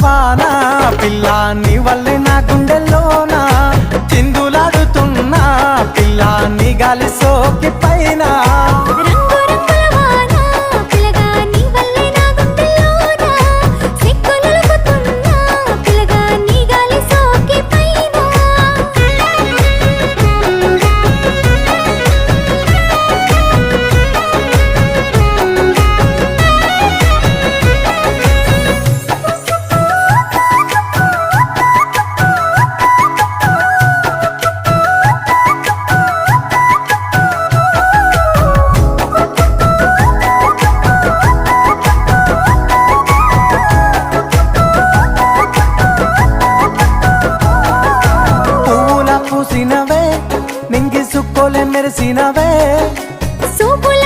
వాన పిల్ల నీ వల్లే నా గుండెల్లోనా చిందులాడుతున్నా పిల్ల నీ గాలి సోకి పైన పూసినవే నింగి సుక్కోలే మెరిసినవే సూపుల